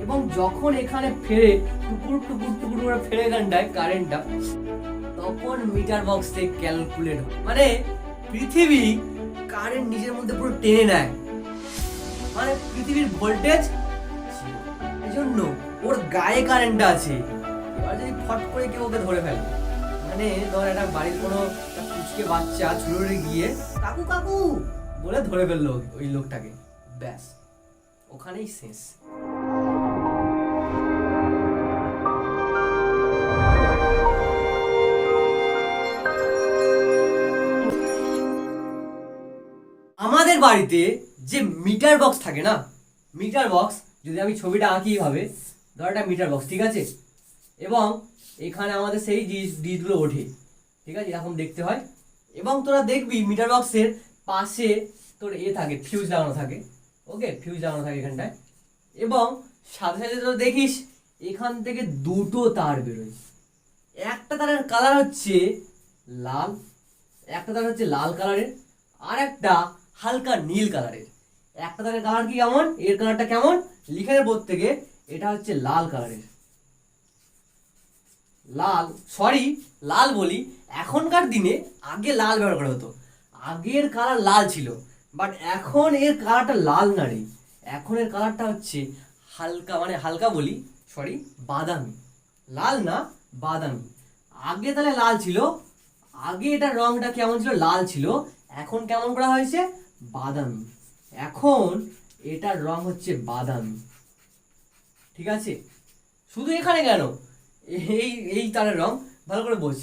এবং যখন এখানে ফেরে টুকুর টুকুর টুকুর করে ফেরে এখানটায় কারেন্টটা, তখন মিটার বক্সে ক্যালকুলেট হয়। মানে পৃথিবী কারেন্ট নিজের মধ্যে পুরো টেনে নেয়, মানে পৃথিবীর ভোল্টেজ এই জন্য ওর গায়ে কারেন্টটা আছে। এবার যদি ফট করে কেউ ওকে ধরে ফেলে, মানে ধর একটা বাড়ির কোনো কুচকে বাচ্চা ছুড়ে গিয়ে কাকু কাকু বলে ধরে ফেললো ওই লোকটাকে, ব্যাস ওখানেই শেষ। আমাদের বাড়িতে যে মিটার বক্স থাকে না, মিটার বক্স যদি আমি ছবিটা আঁকি ভাবে, ধর একটা মিটার বক্স, ঠিক আছে, এবং এখানে আমাদের সেই ডিশগুলো ওঠে, ঠিক আছে, এরকম দেখতে হয়। এবং তোরা দেখবি মিটার বক্সের পাশে তোর থাকে, ফিউজ লাগানো থাকে, ওকে, ফিউজ লাগানো থাকে এখানটায়। এবং সাথে সাথে তোরা দেখিস এখান থেকে দুটো তার বেরোয়, একটা তারের কালার হচ্ছে লাল, একটা তার হচ্ছে লাল কালারের, আর একটা হালকা নীল কালারের। একটা তারের কালার কি কেমন, এর কালারটা কেমন লিখে নেব থেকে, এটা হচ্ছে লাল কালারের, লাল, সরি লাল বলি, এখনকার দিনে আগে লাল ব্যবহার করা হতো, আগের কালার লাল ছিল, বাট এখন এর কালারটা লাল না রে, এখন এর কালারটা হচ্ছে হালকা, মানে হালকা বলি, সরি বাদামি, লাল না বাদামি। আগে তাহলে লাল ছিল, আগে এটার রংটা কেমন ছিল, লাল ছিল, এখন কেমন করা হয়েছে, বাদামি, এখন এটার রং হচ্ছে বাদামি, ঠিক আছে। শুধু এখানে কেন, এই এই তারের রং ভালো করে বোঝ,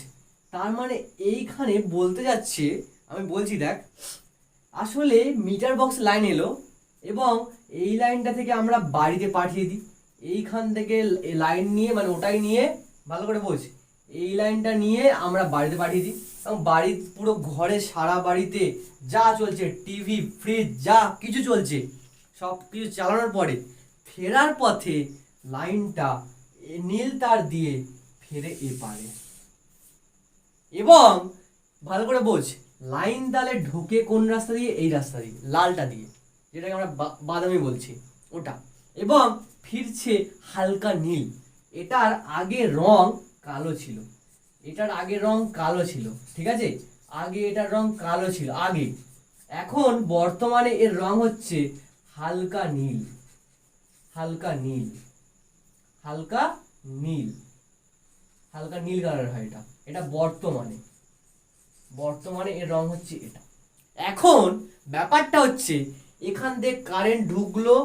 তার মানে এইখানে বলতে যাচ্ছে, আমি বলছি দেখ, আসলে মিটার বক্স লাইন এলো এবং এই লাইনটা থেকে আমরা বাড়িতে পাঠিয়ে দিই, এইখান থেকে লাইন নিয়ে, মানে ওটাই নিয়ে, ভালো করে বোঝ, এই লাইনটা নিয়ে আমরা বাড়িতে পাঠিয়ে দিই, এবং বাড়ির পুরো ঘরে সারা বাড়িতে যা চলছে, টিভি ফ্রিজ যা কিছু চলছে, সব কিছু চালানোর পরে ফেরার পথে লাইনটা নীল তার দিয়ে ফেরে এপারে। এবং ভালো করে বোঝ, লাইন তাহলে ঢোকে কোন রাস্তা দিয়ে, এই রাস্তা দিয়ে, লালটা দিয়ে, যেটাকে আমরা বাদামি বলছি ওটা, এবং ফিরছে হালকা নীল। এটার আগে রং কালো ছিল, এটার আগে রং কালো ছিল, ঠিক আছে, আগে এটার রং কালো ছিল আগে, এখন বর্তমানে এর রং হচ্ছে হালকা নীল, হালকা নীল, হালকা নীল, হালকা নীল কালার হয় এটা, এটা বর্তমানে, বর্তমানে এর রং হচ্ছে এটা। এখন ব্যাপারটা হচ্ছে এখান থেকে কারেন্ট ঢুকলো,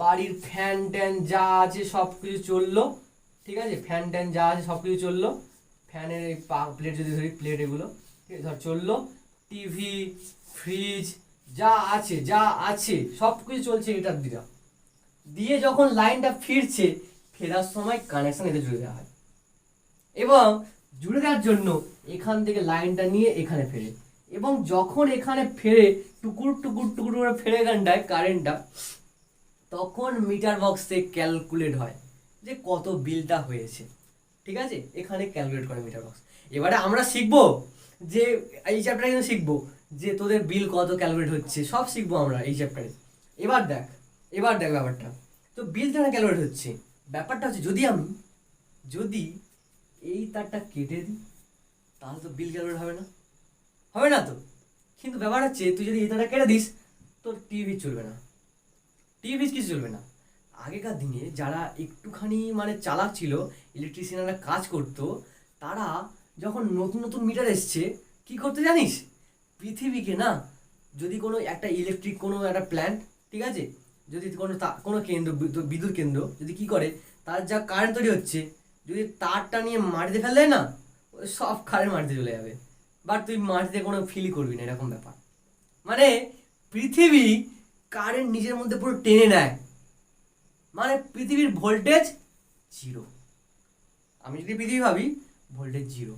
বাড়ির ফ্যান ট্যান যা আছে সব কিছু চললো, ঠিক আছে, ফ্যান ট্যান যা আছে সব কিছু চললো, ফ্যানের এই প্লেট যদি ধরি, প্লেট এগুলো ঠিক আছে ধর চললো, টিভি ফ্রিজ যা আছে, যা আছে সব কিছু চলছে এটার দিকে দিয়ে, যখন লাইনটা ফিরছে, ফেরার সময় কানেকশন এতে জুড়ে দেওয়া হয়, এবং জুড়ে দেওয়ার জন্য এখান থেকে লাইনটা নিয়ে এখানে ফেরে, এবং যখন এখানে ফেরে টুকুর টুকুর টুকুর করে ফেরে এখানটায় কারেন্টটা, তখন মিটার বক্সে ক্যালকুলেট হয় যে কত বিলটা হয়েছে, ঠিক আছে, এখানে ক্যালকুলেট করে মিটার বক্স। এবারে আমরা শিখবো যে এই চ্যাপ্টারে কিন্তু শিখবো যে তোদের বিল কত ক্যালকুলেট হচ্ছে, সব শিখবো আমরা এই চ্যাপ্টারে। এবার দেখ, এবার দেখ ব্যাপারটা, তো বিল তো ক্যালকুলেট হচ্ছে, ব্যাপারটা হচ্ছে যদি আমি, যদি এই তারটা কেটে দিই, তাহলে তো বিল ক্যালকুলেট হবে না, হবে না তো। কিন্তু ব্যাপার হচ্ছে তুই যদি এই তারটা কেটে দিস, তোর টিভি চলবে না, টিভি কিছু চলবে না। আগেকার দিনে যারা একটুখানি মানে চালাক ছিল, ইলেকট্রিশিয়ানরা কাজ করতো, তারা যখন নতুন নতুন মিটার এসছে কি করতে জানিস, পৃথিবীকে না, যদি কোনো একটা ইলেকট্রিক কোনো একটা প্ল্যান্ট, ঠিক আছে, যদি কোনো কোনো কেন্দ্র, বিদ্যুৎ কেন্দ্র যদি কি করে, তার যা কারেন্ট তৈরি হচ্ছে, যদি তারটা নিয়ে মাটিতে ফেলে দেয় না, ওই সব কারেন্ট মাটিতে চলে যাবে, বাট তুই মাটিতে কোনো ফিলই করবি না, এরকম ব্যাপার। মানে পৃথিবী কারেন্ট নিজের মধ্যে পুরো টেনে নেয়, মানে পৃথিবীর ভোল্টেজ জিরো। আমি যদি পৃথিবী ভাবি, ভোল্টেজ জিরো,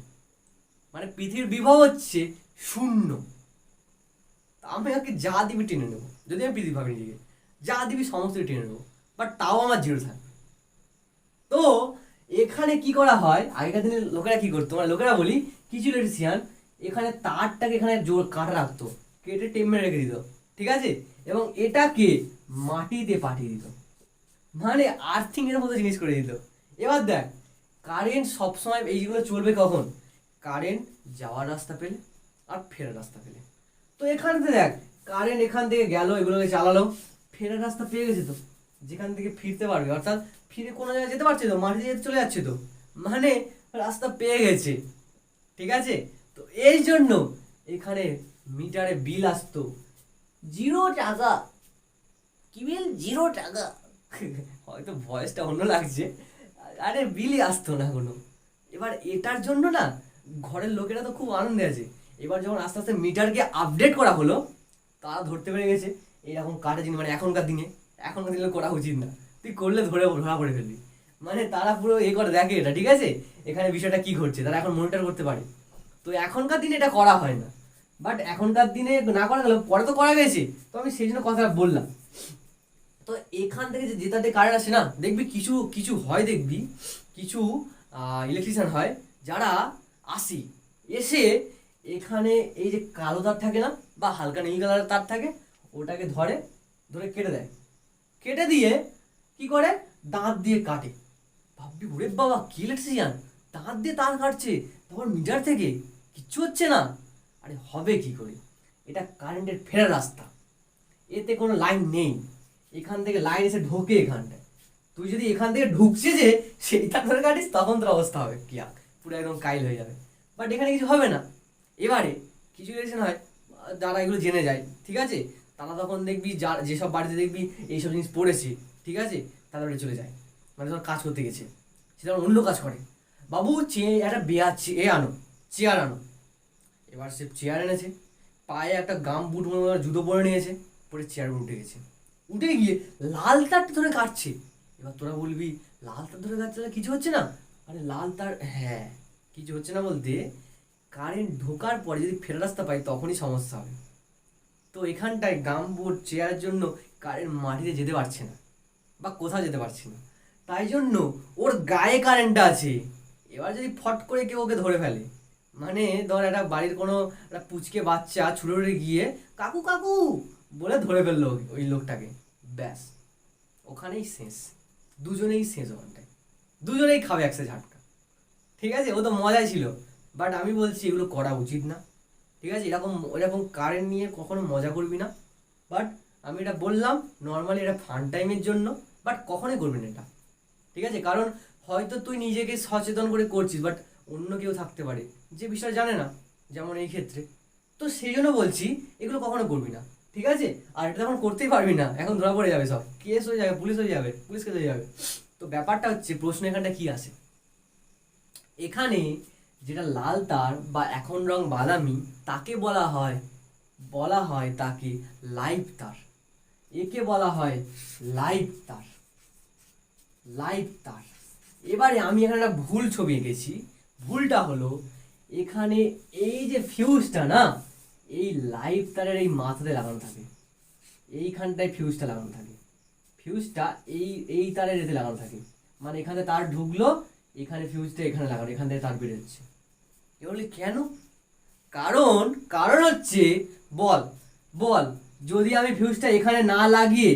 মানে পৃথিবীর বিভব হচ্ছে শূন্য। আমি ওকে যা দিবি টেনে নেবো, যদি আমি পৃথিবী ভাবি নিজেকে, যা দিবি সমস্ত টেনে নেবো, বাট তাও আমার জিরো থাকবে। তো এখানে কি করা হয়, আগেকার দিনে লোকেরা কি করতো, মানে লোকেরা বলি কিছু ইলেকট্রিশিয়ান এখানে তারটাকে এখানে জোর কাটা রাখতো, কেটে টেম্পে রেখে দিত, ঠিক আছে, এবং এটাকে মাটিতে পাঠিয়ে দিত, মানে আর্থিং এর মতো জিনিস করে দিল। এবার দেখ, কারেন্ট সবসময় এইগুলো চলবে কখন? কারেন্ট যাওয়ার রাস্তা পেলে আর ফেরার রাস্তা পেলে। তো এখানে দেখ, কারেন্ট এখান থেকে গেল, এগুলোকে চালালো, ফেরার রাস্তা পেয়ে গেছে তো, যেখান থেকে ফিরতে পারবে, অর্থাৎ ফিরে কোনো জায়গায় যেতে পারছে তো, মাটিতে যেতে চলে যাচ্ছে তো, মানে রাস্তা পেয়ে গেছে। ঠিক আছে, তো এই জন্য এখানে মিটারে বিল আসতো 0 টাকা। কি বিল? 0 টাকা। হয়তো ভয়েসটা অন্য লাগছে, আরে বিলই আসতো না কোনো। এবার এটার জন্য না ঘরের লোকেরা তো খুব আনন্দে আছে। এবার যখন আস্তে আস্তে মিটারকে আপডেট করা হলো, তারা ধরতে পেরে গেছে এরকম কাটা জিনিস মানে এখনকার দিনে করা উচিত না, তুই করলে ধরা পড়ে ফেলবি। মানে তারা পুরো করে দেখে এটা, ঠিক আছে, এখানে বিষয়টা কি ঘটছে তারা এখন মনিটর করতে পারে। তো এখনকার দিনে এটা করা হয় না, বাট এখনকার দিনে না করা গেলেও পরে তো করা গেছে, তো আমি সেই জন্য কথাটা বললাম। তো এখান থেকে যে জেতাতে কারেন্ট আসে না, দেখবি কিছু কিছু হয়, দেখবি কিছু ইলেকট্রিশিয়ান হয় যারা আসি এসে এখানে এই যে কালো তার থাকে না বা হালকা নীল কালারের তার থাকে, ওটাকে ধরে ধরে কেটে দেয়, কেটে দিয়ে কি করে দাঁত দিয়ে কাটে। ভাববি ওরে বাবা কি ইলেকট্রিশিয়ান দাঁত দিয়ে তার কাটছে, তখন মিটার থেকে কিচ্ছু হচ্ছে না। আরে হবে কি করে, এটা কারেন্টের ফেরার রাস্তা, এতে কোনো লাইন নেই, এখান থেকে লাইন এসে ঢোকে এখানটায়। তুই যদি এখান থেকে ঢুকছে যে সেইটা ধরে কাটিস, তখন তোর অবস্থা হবে কি পুরো একদম কাইল হয়ে যাবে। বাট এখানে কিছু হবে না। এবারে কিছু রিলেশন হয় যারা এগুলো জেনে যায়, ঠিক আছে, তারা তখন দেখবি যেসব বাড়িতে দেখবি এইসব জিনিস পড়েছে, ঠিক আছে, তারা বাড়ি চলে যায়, মানে ধর কাজ করতে গেছে, সেটা অন্য কাজ করে, বাবু একটা চেয়ার আনো। এবার সে চেয়ার এনেছে, পায়ে একটা গাম বুট জুতো পরে নিয়েছে, পরে চেয়ার উঠে গেছে, উঠে গিয়ে লাল তারটা ধরে কাটছে। এবার তোরা বলবি লাল তার ধরে কাটছে কিছু হচ্ছে না? আরে লাল তার, হ্যাঁ কিছু হচ্ছে না বলতে, কারেন্ট ঢোকার পরে যদি ফেরার রাস্তা পাই তখনই সমস্যা হবে। তো এখানটায় গাম বুট চেয়ারের জন্য কারেন্ট মাটিতে যেতে পারছে না বা কোথাও যেতে পারছে না, তাই জন্য ওর গায়ে কারেন্টটা আছে। এবার যদি ফট করে কেউ ওকে ধরে ফেলে, মানে ধর একটা বাড়ির কোনো একটা পুচকে বাচ্চা ছুটে গিয়ে কাকু কাকু বলে ধরে ফেললো ওই লোকটাকে, ব্যাস ওখানেই শেষ, দুজনেই শেষ, ওখানটায় দুজনেই খাবে একসে ঝাটকা। ঠিক আছে, ও তো মজাই ছিল, বাট আমি বলছি এগুলো করা উচিত না। ঠিক আছে, এরকম কারেন্ট নিয়ে কখনো মজা করবি না। বাট আমি এটা বললাম নর্মালি এটা ফান টাইমের জন্য, বাট কখনোই করবি না এটা। ঠিক আছে, কারণ হয়তো তুই নিজেকে সচেতন করে করছিস, বাট অন্য কেউ থাকতে পারে যে বিষয় জানে না, যেমন এই ক্ষেত্রে। তো সেই জন্য বলছি এগুলো কখনো করবি না, ঠিক আছে। আর এটা তখন করতেই পারবি না, এখন ধরা পড়ে যাবে, সব কেস হয়ে যাবে, পুলিশ কেস হয়ে যাবে। তো ব্যাপারটা হচ্ছে, প্রশ্ন এখানটা কি আসে, এখানে যেটা লাল তার বা এখন রং বাদামি, তাকে বলা হয় তাকে লাইভ তার, একে বলা হয় লাইভ তার। এবারে আমি এখানে একটা ভুল ছবি এঁকেছি, ভুলটা হলো এখানে এই যে ফিউজটা না, এই লাইভ তারের এই মাথাতে লাগানো থাকে, এইখানটায় ফিউজটা লাগানো থাকে, ফিউজটা এই তারের এতে লাগানো থাকে, মানে এখানে তার ঢুকলো, এখানে ফিউজটা এখানে লাগানো, এখান থেকে তার বেরোচ্ছে। এবার কেন? কারণ হচ্ছে, বল বল যদি আমি ফিউজটা এখানে না লাগিয়ে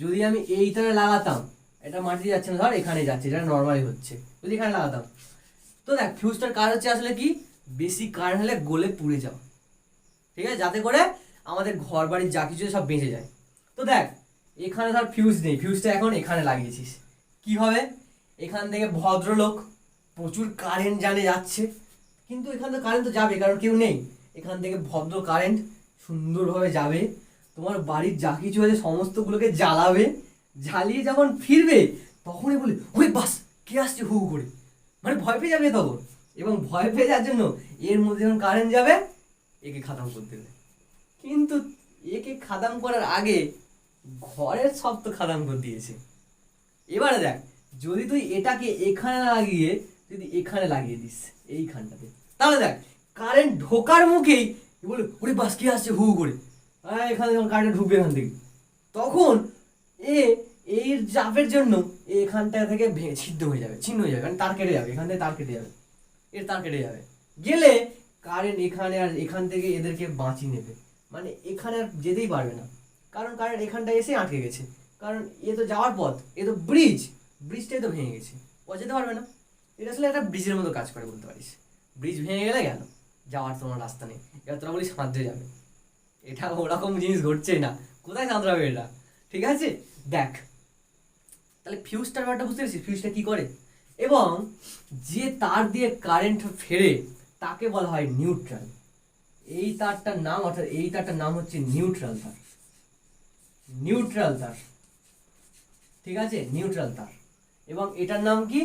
যদি আমি এইখানে লাগাতাম, এটা মাটিতে যাচ্ছে না, ধর এখানে যাচ্ছে, এটা নর্মালি হচ্ছে, যদি এখানে লাগাতাম, তো দেখ ফিউজটার কাজ হচ্ছে আসলে কি, বেশি কারেন্ট হলে গলে পুড়ে যাও, ঠিক আছে, যাতে করে আমাদের ঘর বাড়ির যা কিছু সব বেঁচে যায়। তো দেখ এখানে ধর ফিউজ নেই, ফিউজটা এখন এখানে লাগিয়েছিস, কি হবে, এখান থেকে ভদ্রলোক প্রচুর কারেন্ট যাচ্ছে, কিন্তু এখান থেকে কারেন্ট তো যাবে, কারণ কেউ নেই, এখান থেকে ভদ্র কারেন্ট সুন্দরভাবে যাবে, তোমার বাড়ির যা কিছু আছে সমস্তগুলোকে জ্বালাবে, জ্বালিয়ে যখন ফিরবে তখনই বলে ওই বাস কে আসছে হু হু করে, মানে ভয় পেয়ে যাবে তখন, এবং ভয় পেয়ে যাওয়ার জন্য এর মধ্যে যখন কারেন্ট যাবে একে খাতাম করতে দেবে। কিন্তু একে খাদাম করার আগে ঘরের সব তো খাদাম করে দিয়েছে। এবারে দেখ যদি তুই এটাকে এখানে লাগিয়ে যদি এখানে লাগিয়ে দিস এইখানটাতে, তাহলে দেখ কারেন্ট ঢোকার মুখেই বলে ওরে বাস কি আসছে হু করে, এখানে যখন কারেন্ট ঢুকবে এখান থেকে, তখন এর চাপের জন্য এখানটা থেকে ছিন্ন হয়ে যাবে, মানে তার কেটে যাবে, এখান থেকে তার কেটে যাবে, এর তার কেটে যাবে, গেলে কারেন্ট এখানে আর এখান থেকে এদেরকে বাঁচিয়ে নেবে, মানে এখানে আর যেতেই পারবে না, কারণ কারেন্ট এখানটা এসে আটকে গেছে, কারণ এ তো যাওয়ার পথ, এ তো ব্রিজটাই তো ভেঙে গেছে, ও যেতে পারবে না। এটা আসলে একটা ব্রিজের মতো কাজ করে বলতে পারিস। ব্রিজ ভেঙে গেলে গেল, যাওয়ার তোমার রাস্তা নেই। এবার তোরা বলিস সাঁতরে যাবে, এটা ওরকম জিনিস ঘটছেই না, কোথায় সাঁতরাবে এটা? ঠিক আছে, দেখ তাহলে ফিউজটার ব্যাপারটা বুঝতে পেরেছিস, ফিউজটা কি করে। এবং যে তার দিয়ে কারেন্ট ফেরে তাকে বলা হয় নিউট্রাল। এই তারটার নাম, অর্থাৎ এই তারটার নাম হচ্ছে নিউট্রাল তার। নিউট্রাল তার, ঠিক আছে, নিউট্রাল তার। এবং এটার নাম কি?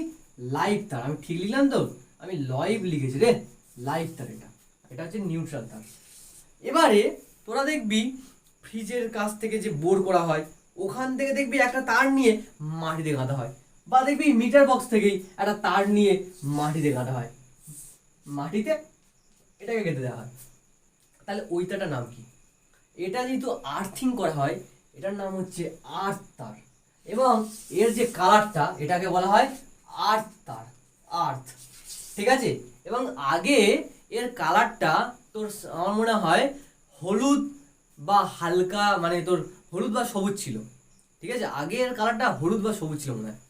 লাইভ তার। আমি ঠিক লিখলাম তো? আমি লাইভ লিখেছি রে, লাইভ তার। এটা এটা হচ্ছে নিউট্রাল তার। এবারে তোরা দেখবি ফ্রিজের কাছ থেকে যে বোর করা হয়, ওখান থেকে দেখবি একটা তার নিয়ে মাটিতে গাঁথা হয়, বা দেখবি মিটার বক্স থেকেই একটা তার নিয়ে মাটিতে গাঁথা হয়, মাটিতে এটাকে গেঁথে দেওয়া হয়। তাহলে ওই তারটার নাম কি? এটা যেহেতু আর্থিং করা হয়, এটার নাম হচ্ছে আর্থ তার। এবং এর যে কালারটা, এটাকে বলা হয় আর্থ তার, আর্থ, ঠিক আছে। এবং আগে এর কালারটা তোর আমার মনে হয় হলুদ বা হালকা, মানে তোর হলুদ বা সবুজ ছিল, ঠিক আছে। আগে এর কালারটা হলুদ বা সবুজ ছিল মনে হয়,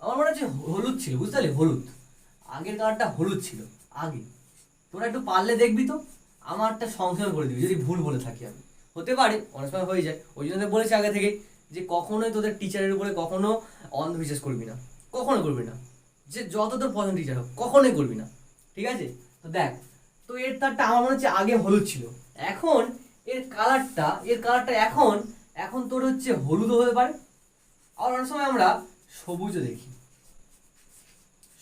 আমার মনে হচ্ছে হলুদ ছিল, বুঝতে পারলি, হলুদ। আগের কালারটা হলুদ ছিল আগে। তোরা একটু পারলে দেখবি তো, আমারটা সংশোধন করে দিবি যদি ভুল বলে থাকি আমি। হতে পারে, অনেক সময় হয়ে যায়। ওই জন্য বলেছি আগে থেকে যে কখনোই তোদের টিচারের উপরে কখনো অন্ধবিশ্বাস করবি না, কখনো করবি না। যে যত তোর পছন্দ টিচার হোক, কখনোই করবি না, ঠিক আছে। তো দেখ, তো এর তারটা আমার মনে হচ্ছে আগে হলুদ ছিল, এখন এর কালারটা এখন এখন তোর হচ্ছে হলুদও হতে পারে। আর অনেক সময় আমরা সবুজও দেখি,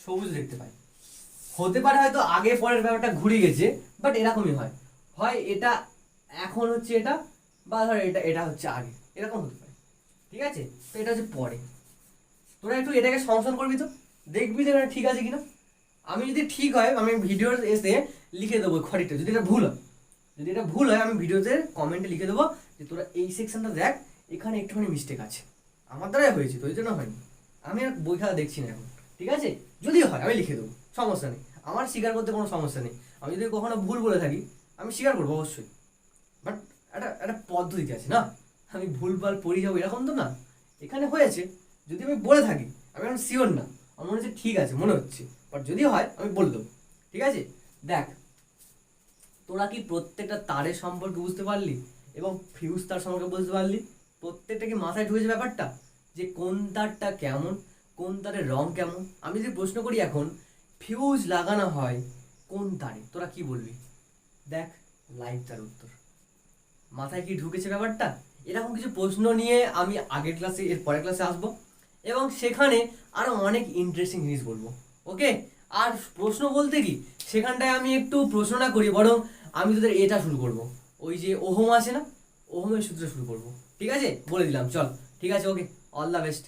সবুজ দেখতে পাই। হতে পারে হয়তো আগে পরের ব্যাপারটা ঘুরে গেছে, বাট এরকমই হয়, হয় এটা এখন হচ্ছে এটা, বা ধর এটা এটা হচ্ছে আগে, এরকম হতে পারে, ঠিক আছে। তো এটা হচ্ছে পরে। তোরা একটু এটাকে সংশোধন করবি তো, দেখবি যে এটা ঠিক আছে কিনা। আমি যদি ঠিক হয়, আমি ভিডিওর এসে লিখে দেবো খড়িটা, যদি এটা ভুল হয়, যদি এটা ভুল হয় আমি ভিডিওতে কমেন্টে লিখে দেবো যে তোরা এই সেকশনটা দেখ, এখানে একটুখানি মিস্টেক আছে, আমার দ্বারাই হয়েছে তো, ওই জন্য হয়নি। আমি আর বই খাতা দেখছি না এখন, ঠিক আছে। যদি হয় আমি লিখে দেবো, সমস্যা নেই, আমার স্বীকার করতে কোনো সমস্যা নেই। আমি যদি কখনো ভুল বলে থাকি আমি স্বীকার করবো অবশ্যই, বাট একটা একটা পদ্ধতি আছে না, আমি ভুলভাল পড়ে যাবো এরকম তো না। এখানে হয়েছে, যদি আমি বলে থাকি, আমি এখন শিওর না, আমার মনে হচ্ছে ঠিক আছে, মনে হচ্ছে, বাট যদি হয় আমি বলে দেবো, ঠিক আছে। দেখ, তোরা কি প্রত্যেকটা তারের সম্পর্কে বুঝতে পারলি এবং ফিউজ তার সম্পর্কে বুঝতে পারলি? প্রত্যেকটা কি মাথায় ঢুকেছে ব্যাপারটা, যে কোন তারটা কেমন, কোন তারের রং কেমন? আমি যদি প্রশ্ন করি এখন ফিউজ লাগানো হয় কোন তারে, তোরা কি বলবি? দেখ, লাইভ তার উত্তর। মাথায় কি ঢুকেছে ব্যাপারটা? এরকম কিছু প্রশ্ন নিয়ে আমি আগের ক্লাসে, এর পরের ক্লাসে আসবো, এবং সেখানে আরো অনেক ইন্টারেস্টিং জিনিস বলবো, ওকে। আর প্রশ্ন বলতে কি, সেখানটায় আমি একটু প্রশ্ন না করি, বরং আমি তোদের এটা শুরু করব, ওই যে ওহম আছে না, ওহমের সূত্র শুরু করব, ঠিক আছে, বলে দিলাম, চল, ঠিক আছে, ওকে, অল দ্য বেস্ট।